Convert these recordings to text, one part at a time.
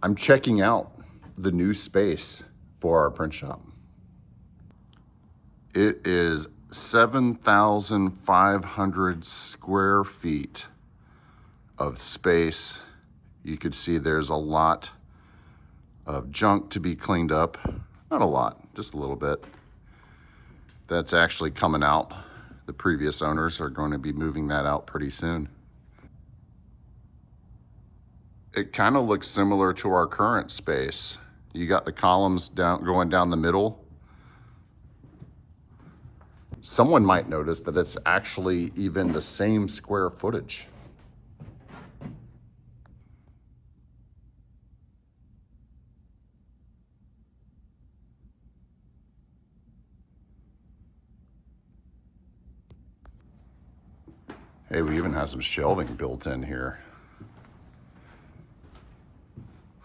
I'm checking out the new space for our print shop. It is 7,500 square feet of space. You could see there's a lot of junk to be cleaned up. Not a lot, just a little bit. That's actually coming out. The previous owners are going to be moving that out pretty soon. It kind of looks similar to our current space. You got the columns going down the middle. Someone might notice that it's actually even the same square footage. Hey, we even have some shelving built in here.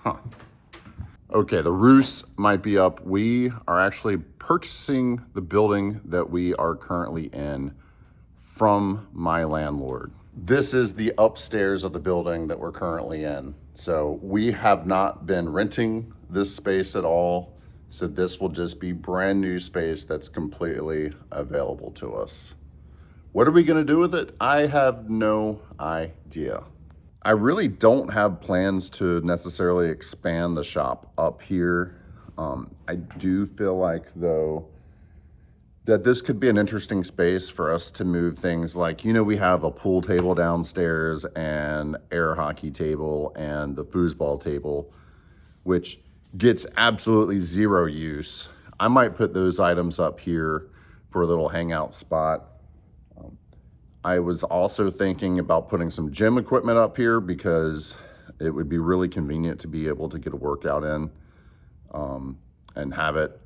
Huh. Okay, the roofs might be up. We are actually purchasing the building that we are currently in from my landlord. This is the upstairs of the building that we're currently in. So we have not been renting this space at all. So this will just be brand new space that's completely available to us. What are we gonna do with it? I have no idea. I really don't have plans to necessarily expand the shop up here. I do feel like, though, that this could be an interesting space for us to move things like, you know, we have a pool table downstairs and air hockey table and the foosball table, which gets absolutely zero use. I might put those items up here for a little hangout spot. I was also thinking about putting some gym equipment up here because it would be really convenient to be able to get a workout in and have it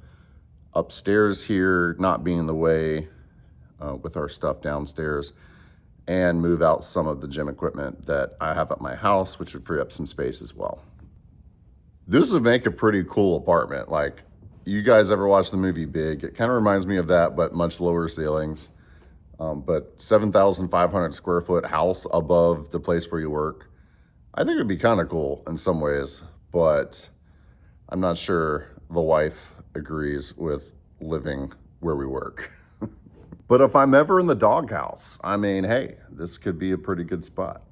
upstairs here, not be in the way with our stuff downstairs, and move out some of the gym equipment that I have at my house, which would free up some space as well. This would make a pretty cool apartment. Like, you guys ever watch the movie Big? It kind of reminds me of that, but much lower ceilings. But 7,500 square foot house above the place where you work. I think it'd be kind of cool in some ways, but I'm not sure the wife agrees with living where we work. But if I'm ever in the doghouse, I mean, hey, this could be a pretty good spot.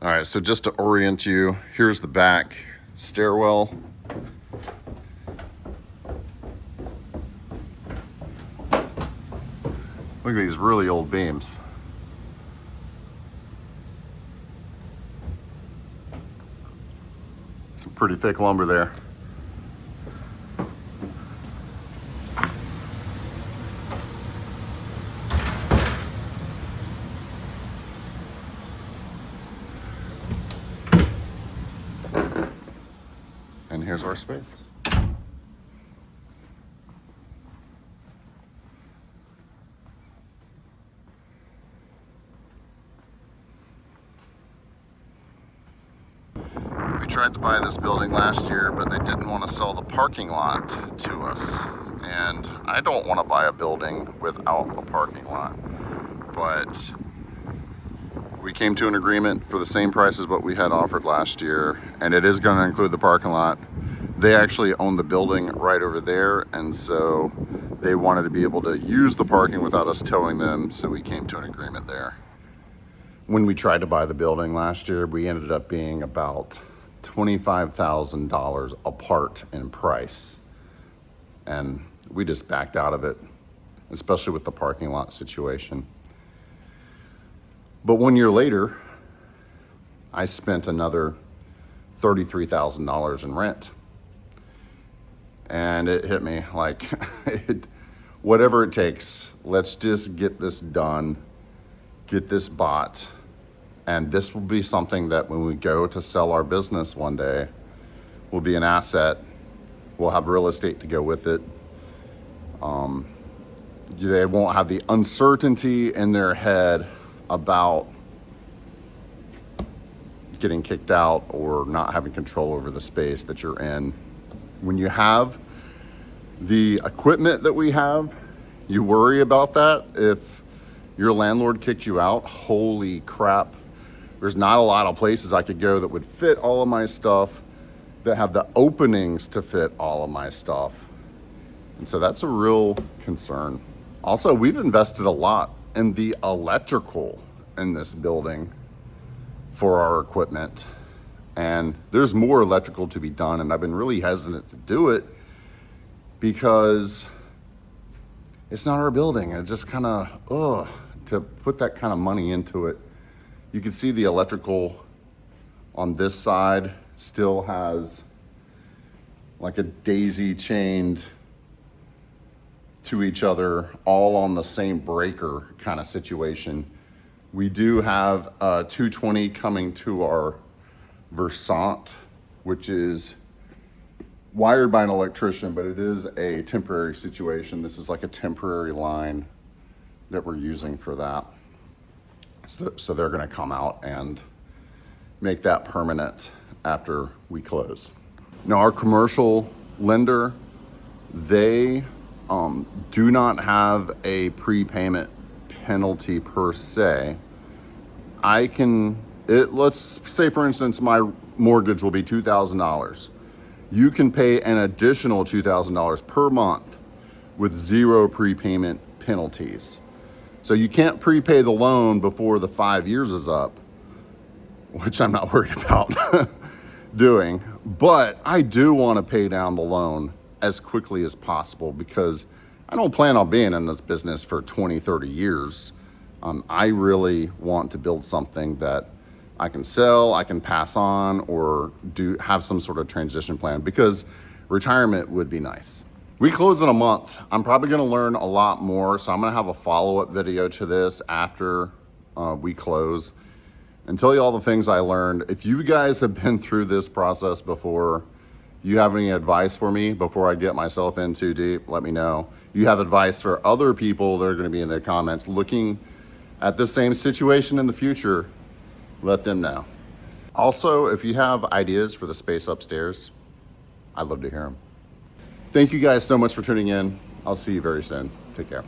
All right, so just to orient you, here's the back stairwell. Look at these really old beams. Some pretty thick lumber there. And here's our space. We tried to buy this building last year, but they didn't want to sell the parking lot to us. And I don't want to buy a building without a parking lot. But we came to an agreement for the same price as what we had offered last year, and it is going to include the parking lot. They actually own the building right over there, and so they wanted to be able to use the parking without us towing them, so we came to an agreement there. When we tried to buy the building last year, we ended up being about $25,000 apart in price, and we just backed out of it, especially with the parking lot situation. But 1 year later, I spent another $33,000 in rent, and it hit me like, whatever it takes, let's just get this done, get this bought. And this will be something that when we go to sell our business one day, will be an asset. We'll have real estate to go with it. They won't have the uncertainty in their head about getting kicked out or not having control over the space that you're in. When you have the equipment that we have, you worry about that. If your landlord kicked you out, holy crap. There's not a lot of places I could go that would fit all of my stuff. that have the openings to fit all of my stuff. And so that's a real concern. Also, we've invested a lot in the electrical in this building for our equipment. And there's more electrical to be done, and I've been really hesitant to do it because it's not our building. It's just kind of, to put that kind of money into it. You can see the electrical on this side still has like a daisy chained to each other, all on the same breaker kind of situation. We do have a 220 coming to our Versant, which is wired by an electrician, but it is a temporary situation. This is like a temporary line that we're using for that. So they're gonna come out and make that permanent after we close. Now, our commercial lender, they do not have a prepayment penalty per se. Let's say, for instance, my mortgage will be $2,000. You can pay an additional $2,000 per month with 0 prepayment penalties. So you can't prepay the loan before the 5 years is up, which I'm not worried about doing. But I do want to pay down the loan as quickly as possible because I don't plan on being in this business for 20, 30 years. I really want to build something that I can sell, I can pass on, or have some sort of transition plan, because retirement would be nice. We close in a month. I'm probably gonna learn a lot more, so I'm gonna have a follow-up video to this after we close and tell you all the things I learned. If you guys have been through this process before, you have any advice for me before I get myself in too deep, let me know. You have advice for other people that are gonna be in the comments looking at the same situation in the future, let them know. Also, if you have ideas for the space upstairs, I'd love to hear them. Thank you guys so much for tuning in. I'll see you very soon. Take care.